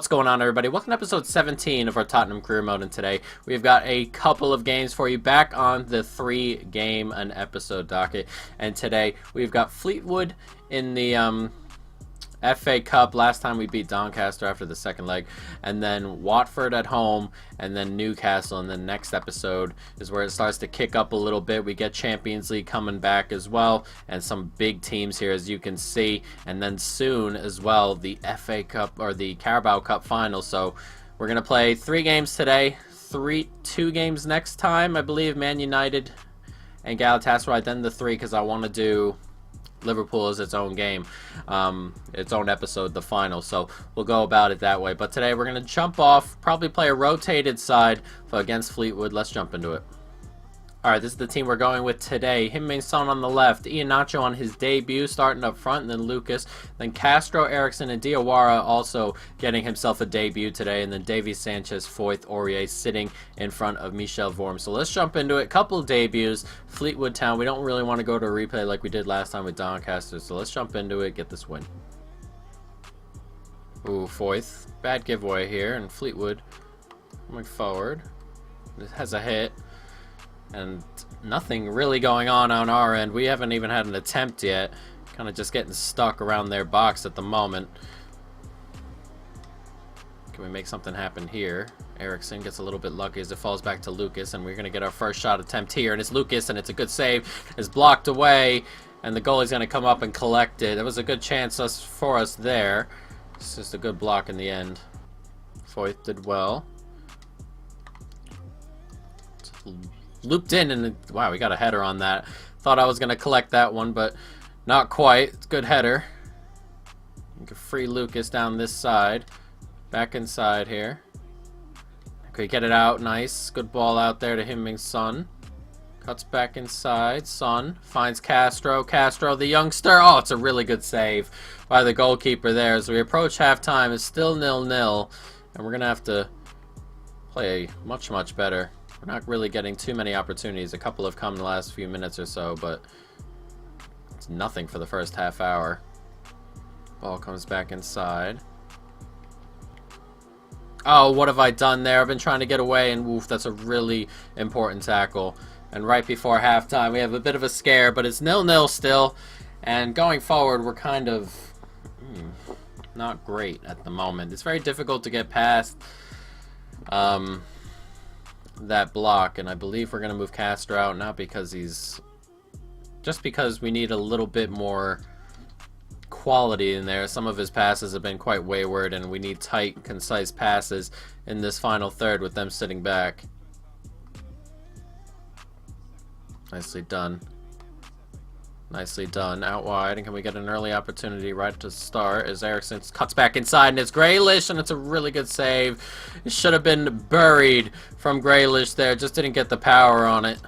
What's going on, everybody? Welcome to episode 17 of our Tottenham career mode, and today we've got a couple of games for you back on the 3-game an episode docket. And today we've got Fleetwood in the FA Cup. Last time we beat Doncaster after the second leg, and then Watford at home, and then Newcastle. And the next episode is where it starts to kick up a little bit. We get Champions League coming back as well, and some big teams here, as you can see. And then soon as well, the FA Cup or the Carabao Cup final. So we're gonna play 3 games today, 2 games next time, I believe. Man United and Galatasaray, then the 3, because I want to do Liverpool as its own game, its own episode, the final. So we'll go about it that way. But today we're going to jump off, probably play a rotated side against Fleetwood. Let's jump into it. Alright, this is the team we're going with today. Heung-min Son on the left, Iheanacho on his debut, starting up front, and then Lucas, then Castro, Eriksson, and Diawara also getting himself a debut today, and then Davies, Sanchez, Foyth, Aurier sitting in front of Michel Vorm. So let's jump into it. Couple debuts, Fleetwood Town. We don't really want to go to a replay like we did last time with Doncaster, so let's jump into it, get this win. Ooh, Foyth. Bad giveaway here, and Fleetwood coming forward. It has a hit. And nothing really going on our end. We haven't even had an attempt yet. Kind of just getting stuck around their box at the moment. Can we make something happen here? Eriksson gets a little bit lucky as it falls back to Lucas, and we're going to get our first shot attempt here. And it's Lucas, and it's a good save. It's blocked away, and the goalie's going to come up and collect it. It was a good chance for us there. It's just a good block in the end. Foyth did well. Looped in, and wow, we got a header on that. Thought I was going to collect that one, but not quite. It's a good header. You can free Lucas down this side. Back inside here. Okay, get it out. Nice. Good ball out there to Heung-min Son. Cuts back inside. Son finds Castro. Castro, the youngster. Oh, it's a really good save by the goalkeeper there. As we approach halftime, it's still 0-0, and we're going to have to play much, much better. We're not really getting too many opportunities. A couple have come in the last few minutes or so, but it's nothing for the first half hour. Ball comes back inside. Oh, what have I done there? I've been trying to get away, and woof, that's a really important tackle. And right before halftime, we have a bit of a scare, but it's 0-0 still. And going forward, we're kind of not great at the moment. It's very difficult to get past that block, and I believe we're going to move Castro out, not because just because we need a little bit more quality in there. Some of his passes have been quite wayward, and we need tight, concise passes in this final third with them sitting back. Nicely done. Nicely done. Out wide, and can we get an early opportunity right to start as Eriksson cuts back inside, and it's Grealish, and it's a really good save. It should have been buried from Grealish there. Just didn't get the power on it.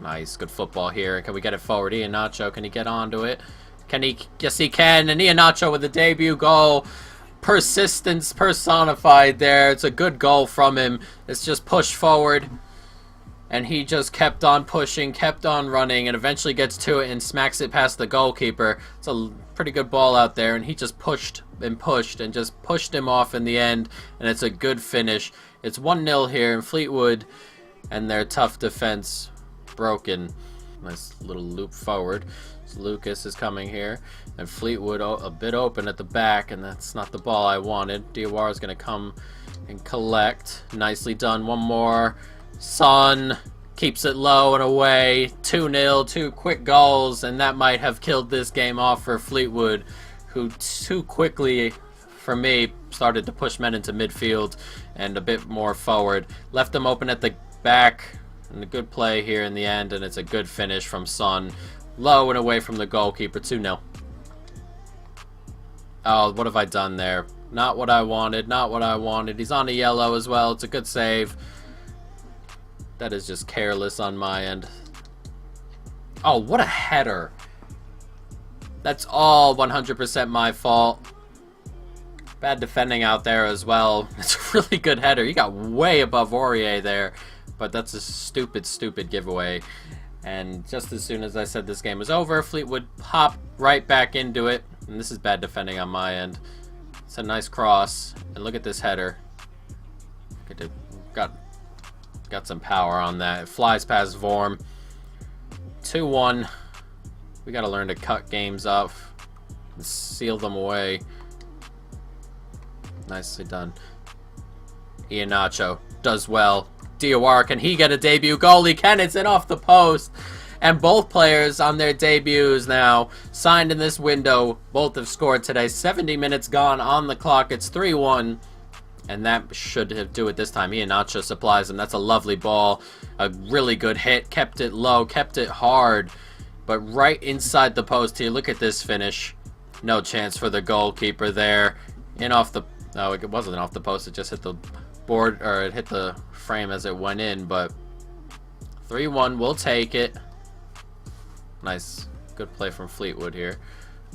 Nice. Good football here. Can we get it forward? Iheanacho, can he get onto it? Can he? Yes, he can. And Iheanacho with a debut goal. Persistence personified there. It's a good goal from him. It's just pushed forward. And he just kept on pushing, kept on running, and eventually gets to it and smacks it past the goalkeeper. It's a pretty good ball out there, and he just pushed and pushed and just pushed him off in the end, and it's a good finish. It's 1-0 here in Fleetwood, and their tough defense broken. Nice little loop forward. So Lucas is coming here, and Fleetwood a bit open at the back, and that's not the ball I wanted. Diawara is going to come and collect. Nicely done. One more. Son keeps it low and away. 2-0, 2 quick goals, and that might have killed this game off for Fleetwood, who too quickly, for me, started to push men into midfield and a bit more forward. Left them open at the back, and a good play here in the end, and it's a good finish from Son. Low and away from the goalkeeper. 2-0. Oh, what have I done there? Not what I wanted, not what I wanted. He's on a yellow as well. It's a good save. That is just careless on my end. Oh, what a header. That's all 100% my fault. Bad defending out there as well. It's a really good header. He got way above Aurier there. But that's a stupid, stupid giveaway. And just as soon as I said this game was over, Fleetwood popped right back into it. And this is bad defending on my end. It's a nice cross. And look at this header. Got some power on that. It flies past Vorm. 2-1. We got to learn to cut games up and seal them away. Nicely done. Iheanacho does well. Diawara, can he get a debut goal? He can. It's in off the post. And both players on their debuts now signed in this window. Both have scored today. 70 minutes gone on the clock. It's 3-1. And that should do it this time. Iheanacho supplies him. That's a lovely ball. A really good hit. Kept it low. Kept it hard. But right inside the post here. Look at this finish. No chance for the goalkeeper there. In off the... No, it wasn't off the post. It just hit the board, or it hit the frame as it went in. But 3-1. We'll take it. Nice. Good play from Fleetwood here.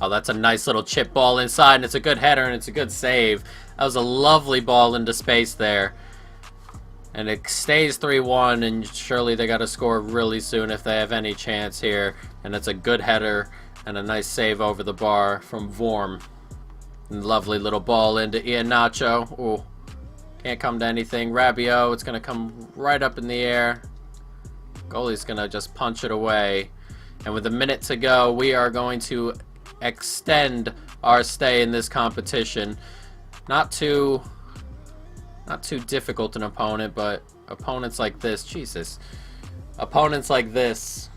Oh, that's a nice little chip ball inside, and it's a good header, and it's a good save. That was a lovely ball into space there. And it stays 3-1, and surely they got to score really soon if they have any chance here. And it's a good header and a nice save over the bar from Vorm. And lovely little ball into Iheanacho. Ooh, can't come to anything. Rabiot, it's going to come right up in the air. Goalie's going to just punch it away. And with a minute to go, we are going to extend our stay in this competition. Not too difficult an opponent, but opponents like this, Jesus. Opponents like this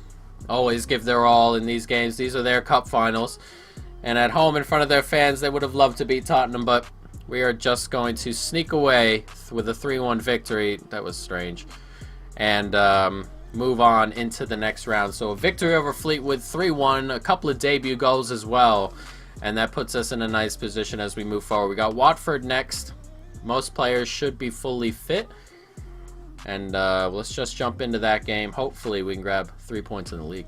always give their all in these games. These are their cup finals. And at home in front of their fans, they would have loved to beat Tottenham, but we are just going to sneak away with a 3-1 victory. That was strange. And move on into the next round. So a victory over Fleetwood, 3-1, a couple of debut goals as well. And that puts us in a nice position as we move forward. We got Watford next. Most players should be fully fit. And let's just jump into that game. Hopefully we can grab 3 points in the league.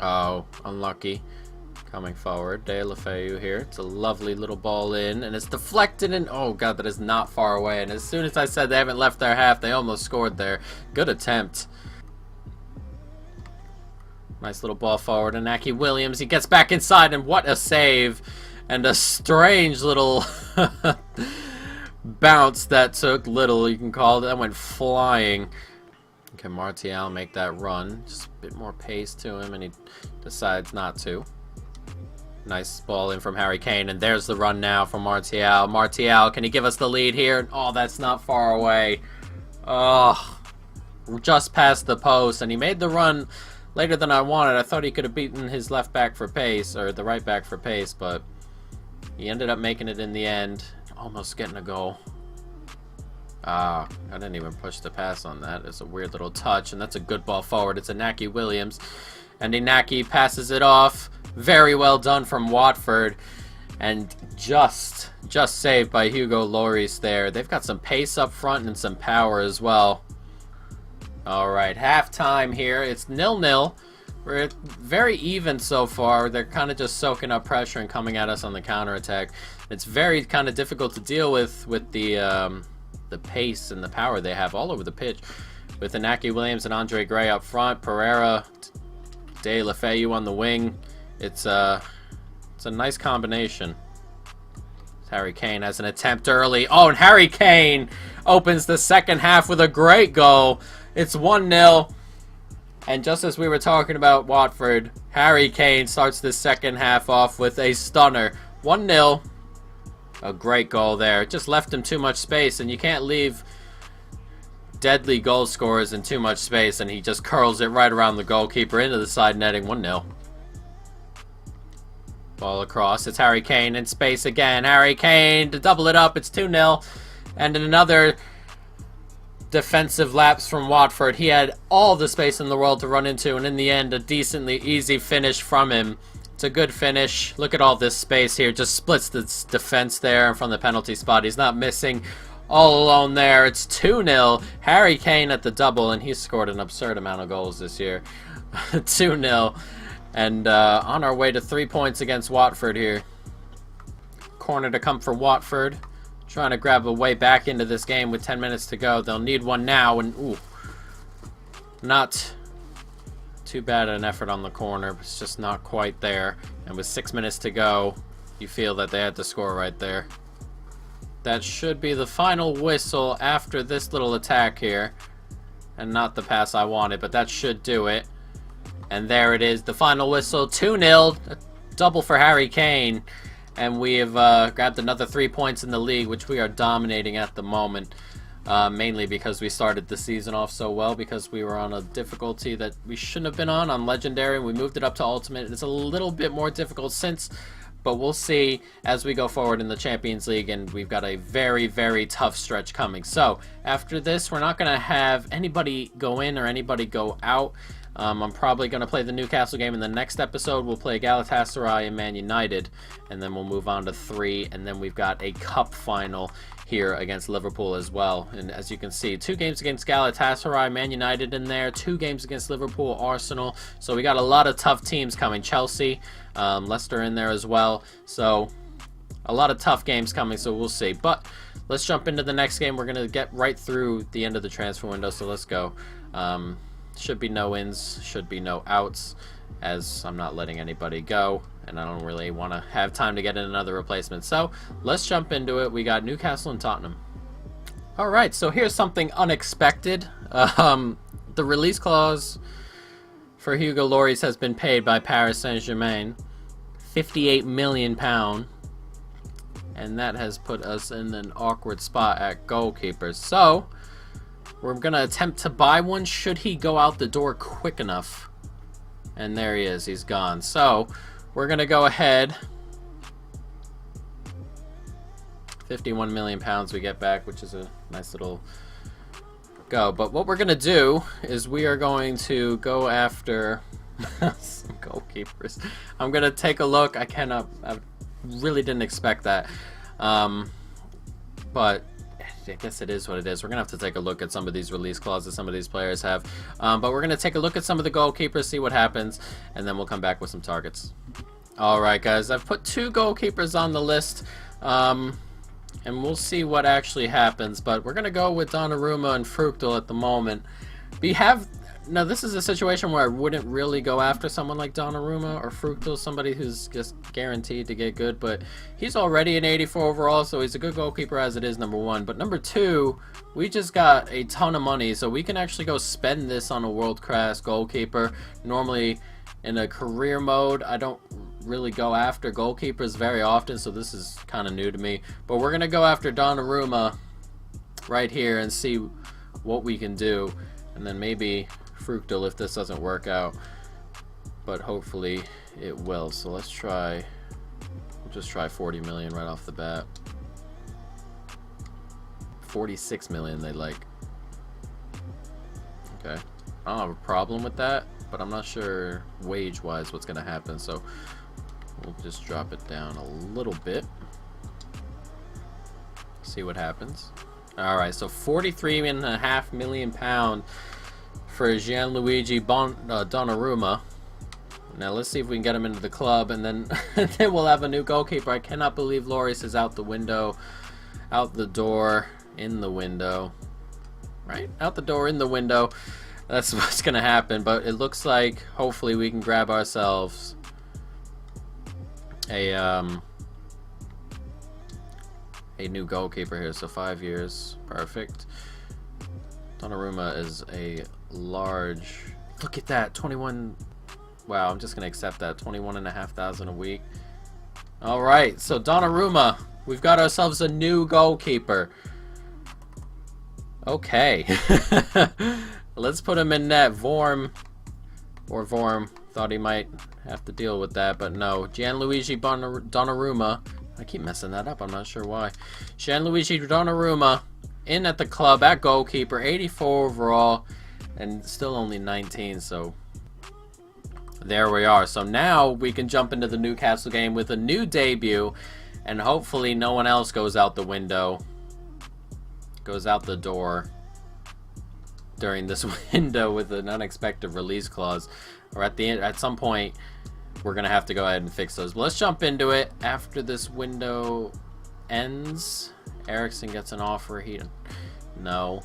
Oh, unlucky. Coming forward, De La Feu here. It's a lovely little ball in, and it's deflected in. Oh god, that is not far away. And as soon as I said they haven't left their half, they almost scored there. Good attempt. Nice little ball forward, and Inaki Williams. He gets back inside, and what a save! And a strange little bounce that took little, you can call it. That went flying. Can Martial make that run? Just a bit more pace to him, and he decides not to. Nice ball in from Harry Kane, and there's the run now from Martial. Martial, can he give us the lead here? Oh, that's not far away. Oh, just past the post, and he made the run later than I wanted. I thought he could have beaten his left back for pace, or the right back for pace, but he ended up making it in the end. Almost getting a goal. I didn't even push the pass on that. It's a weird little touch, and that's a good ball forward. It's Inaki Williams, and Inaki passes it off. Very well done from Watford, and just saved by Hugo Lloris there. They've got some pace up front and some power as well. Alright, halftime here. It's 0-0. We're very even so far. They're kind of just soaking up pressure and coming at us on the counterattack. It's very kind of difficult to deal with the pace and the power they have all over the pitch. With Inaki Williams and Andre Gray up front, Pereira, De La Feu on the wing. It's a nice combination. Harry Kane has an attempt early. Oh, and Harry Kane opens the second half with a great goal. It's 1-0. And just as we were talking about Watford, Harry Kane starts the second half off with a stunner. 1-0. A great goal there. Just left him too much space, and you can't leave deadly goal scorers in too much space, and he just curls it right around the goalkeeper into the side netting. 1-0. Ball across. It's Harry Kane in space again. Harry Kane to double it up. It's 2-0. And another defensive lapse from Watford. He had all the space in the world to run into, and in the end, a decently easy finish from him. It's a good finish. Look at all this space here. Just splits the defense there from the penalty spot. He's not missing. All alone there. It's 2-0. Harry Kane at the double, and he's scored an absurd amount of goals this year. 2-0. And on our way to 3 points against Watford here. Corner to come for Watford. Trying to grab a way back into this game with 10 minutes to go. They'll need one now. And ooh, not too bad an effort on the corner. But it's just not quite there. And with 6 minutes to go, you feel that they had to score right there. That should be the final whistle after this little attack here. And not the pass I wanted, but that should do it. And there it is, the final whistle, 2-0, a double for Harry Kane. And we have grabbed another 3 points in the league, which we are dominating at the moment. Mainly because we started the season off so well, because we were on a difficulty that we shouldn't have been on Legendary. We moved it up to Ultimate. It's a little bit more difficult since, but we'll see as we go forward in the Champions League, and we've got a very, very tough stretch coming. So, after this, we're not going to have anybody go in or anybody go out. I'm probably going to play the Newcastle game in the next episode. We'll play Galatasaray and Man United, and then we'll move on to 3, and then we've got a cup final here against Liverpool as well. And as you can see, 2 games against Galatasaray, Man United in there, 2 games against Liverpool, Arsenal. So we got a lot of tough teams coming. Chelsea, Leicester in there as well. So a lot of tough games coming, so we'll see. But let's jump into the next game. We're going to get right through the end of the transfer window, so let's go. Should be no ins, should be no outs, as I'm not letting anybody go, and I don't really want to have time to get in another replacement. So let's jump into it. We got Newcastle and Tottenham. Alright, so here's something unexpected. The release clause for Hugo Lloris has been paid by Paris Saint-Germain, £58 million, and that has put us in an awkward spot at goalkeeper. So we're going to attempt to buy one should he go out the door quick enough. And there he is. He's gone. So we're going to go ahead. £51 million we get back, which is a nice little go. But what we're going to do is we are going to go after some goalkeepers. I'm going to take a look. I really didn't expect that. But I guess it is what it is. We're going to have to take a look at some of these release clauses some of these players have. But we're going to take a look at some of the goalkeepers, see what happens, and then we'll come back with some targets. Alright, guys. I've put 2 goalkeepers on the list, and we'll see what actually happens. But we're going to go with Donnarumma and Fruchtel at the moment. Now, this is a situation where I wouldn't really go after someone like Donnarumma or Fruchtel, somebody who's just guaranteed to get good, but he's already an 84 overall, so he's a good goalkeeper as it is, number 1. But number 2, we just got a ton of money, so we can actually go spend this on a world-class goalkeeper. Normally, in a career mode, I don't really go after goalkeepers very often, so this is kind of new to me. But we're going to go after Donnarumma right here and see what we can do, and then maybe Fruchtel if this doesn't work out, but hopefully it will. So let's try, we'll just try 40 million right off the bat. 46 million they like. Okay, I don't have a problem with that, but I'm not sure wage wise what's gonna happen, so we'll just drop it down a little bit, see what happens. Alright, so £43.5 million for Gianluigi Donnarumma. Now let's see if we can get him into the club, and then then we'll have a new goalkeeper. I cannot believe Lloris is out the window, out the door, in the window, right? Out the door, in the window. That's what's gonna happen. But it looks like hopefully we can grab ourselves a new goalkeeper here. So 5 years, perfect. Donnarumma is a large, look at that, 21. Wow, I'm just gonna accept that, 21,500 a week. All right, so Donnarumma, we've got ourselves a new goalkeeper. Okay. Let's put him in net. Vorm thought he might have to deal with that, but no. Gianluigi Donnarumma, I keep messing that up, I'm not sure why. Gianluigi Donnarumma in at the club at goalkeeper, 84 overall, and still only 19, so there we are. So now we can jump into the Newcastle game with a new debut, and hopefully no one else goes out the window, goes out the door during this window with an unexpected release clause, or at the end, at some point we're gonna have to go ahead and fix those. But let's jump into it after this window ends. Ericsson gets an offer. No.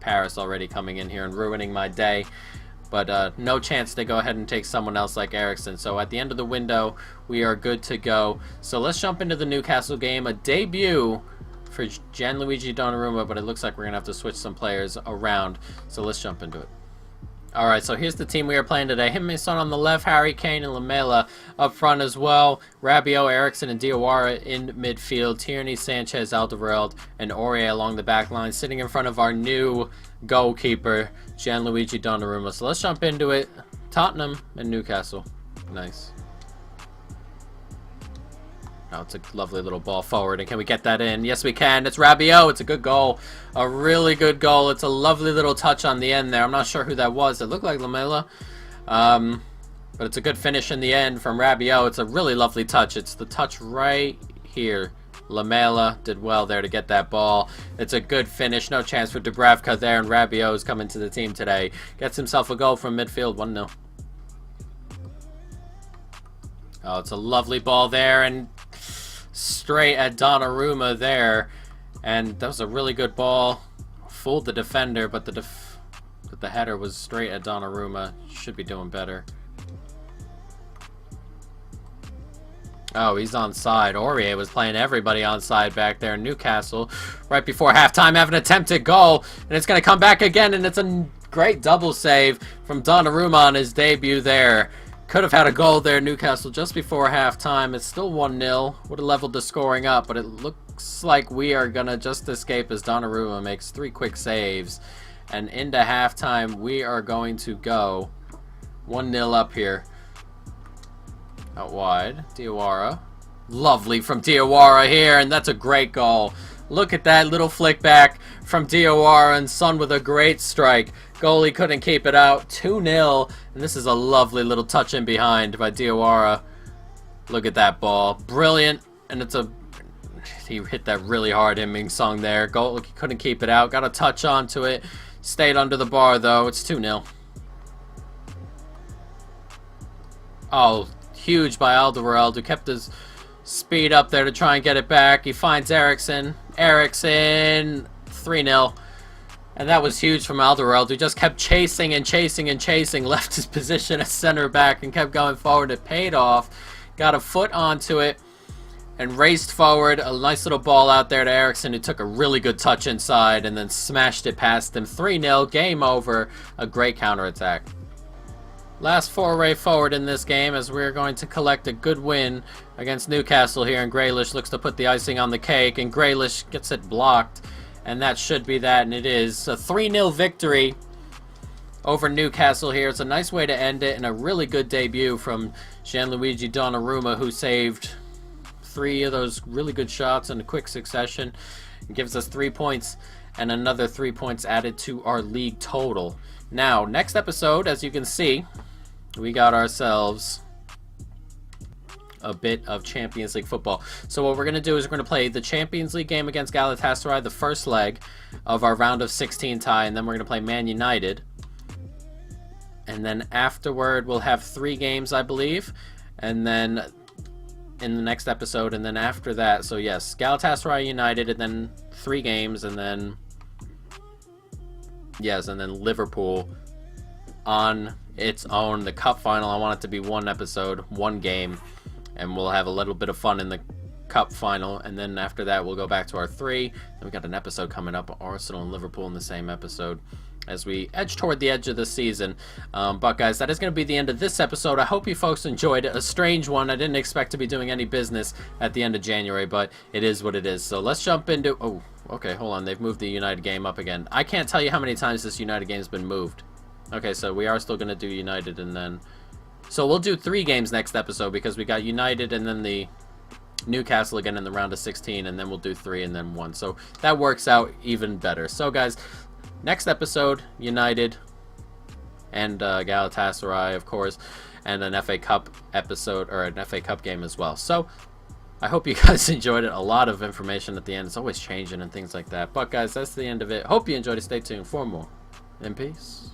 Paris already coming in here and ruining my day. But no chance to go ahead and take someone else like Eriksson. So at the end of the window, we are good to go. So let's jump into the Newcastle game. A debut for Gianluigi Donnarumma, but it looks like we're going to have to switch some players around. So let's jump into it. Alright, so here's the team we are playing today. Him and Son on the left, Harry Kane and Lamela up front as well. Rabiot, Eriksson, and Diawara in midfield. Tierney, Sanchez, Alderweireld, and Aurier along the back line, sitting in front of our new goalkeeper, Gianluigi Donnarumma. So let's jump into it. Tottenham and Newcastle. Nice. Oh, it's a lovely little ball forward, and can we get that in? Yes, we can. It's Rabiot. It's a good goal. A really good goal. It's a lovely little touch on the end there. I'm not sure who that was. It looked like Lamela. But it's a good finish in the end from Rabiot. It's a really lovely touch. It's the touch right here. Lamela did well there to get that ball. It's a good finish. No chance for Dubravka there, and Rabiot is coming to the team today. Gets himself a goal from midfield, 1-0. Oh, it's a lovely ball there, and straight at Donnarumma there. And that was a really good ball. Fooled the defender, but the header was straight at Donnarumma. Should be doing better. Oh, he's onside. Aurier was playing everybody onside back there in Newcastle. Right before halftime, have an attempted goal. And it's going to come back again, and it's a great double save from Donnarumma on his debut there. Could have had a goal there, Newcastle, just before halftime. It's still 1-0. Would have leveled the scoring up, but it looks like we are going to just escape as Donnarumma makes 3 quick saves. And into halftime, we are going to go 1-0 up here. Out wide, Diawara. Lovely from Diawara here, and that's a great goal. Look at that little flick back from Diawara, and Son with a great strike. Goalie couldn't keep it out. 2-0, and this is a lovely little touch in behind by Diawara. Look at that ball. Brilliant, and it's a... He hit that really hard, Heung-min Son there. Goalie couldn't keep it out. Got a touch onto it. Stayed under the bar, though. It's 2-0. Oh, huge by Alderweireld, who kept his speed up there to try and get it back. He finds Eriksson. Eriksson, 3-0. And that was huge from Alderweireld, who just kept chasing and chasing and chasing, left his position as center back and kept going forward. It paid off. Got a foot onto it and raced forward. A nice little ball out there to Eriksson, who took a really good touch inside and then smashed it past him. 3-0, game over. A great counterattack. Last foray forward in this game, as we're going to collect a good win against Newcastle here, and Grealish looks to put the icing on the cake, and Grealish gets it blocked, and that should be that, and it is. A 3-0 victory over Newcastle here. It's a nice way to end it, and a really good debut from Gianluigi Donnarumma, who saved 3 of those really good shots in a quick succession. It gives us 3 points, and another 3 points added to our league total. Now, next episode, as you can see, we got ourselves a bit of Champions League football. So what we're going to do is we're going to play the Champions League game against Galatasaray, the first leg of our round of 16 tie, and then we're going to play Man United. And then afterward, we'll have 3 games, I believe, and then in the next episode, and then after that, so yes, Galatasaray United, and then 3 games, and then yes, and then Liverpool on its own, the cup final. I want it to be 1 episode, 1 game, and we'll have a little bit of fun in the cup final, and then after that we'll go back to our 3. Then we got an episode coming up, Arsenal and Liverpool in the same episode, as we edge toward the edge of the season. But guys, that is going to be the end of this episode. I hope you folks enjoyed it. A strange one. I didn't expect to be doing any business at the end of January, but it is what it is. So let's jump into... Oh, okay, hold on. They've moved the United game up again. I can't tell you how many times this United game's been moved. Okay, so we are still going to do United, and then... So we'll do 3 games next episode, because we got United and then the Newcastle again in the round of 16, and then we'll do 3 and then 1. So that works out even better. So guys, next episode, United and Galatasaray, of course, and an FA Cup episode, or an FA Cup game as well. So I hope you guys enjoyed it. A lot of information at the end. It's always changing and things like that. But guys, that's the end of it. Hope you enjoyed it. Stay tuned for more. In peace.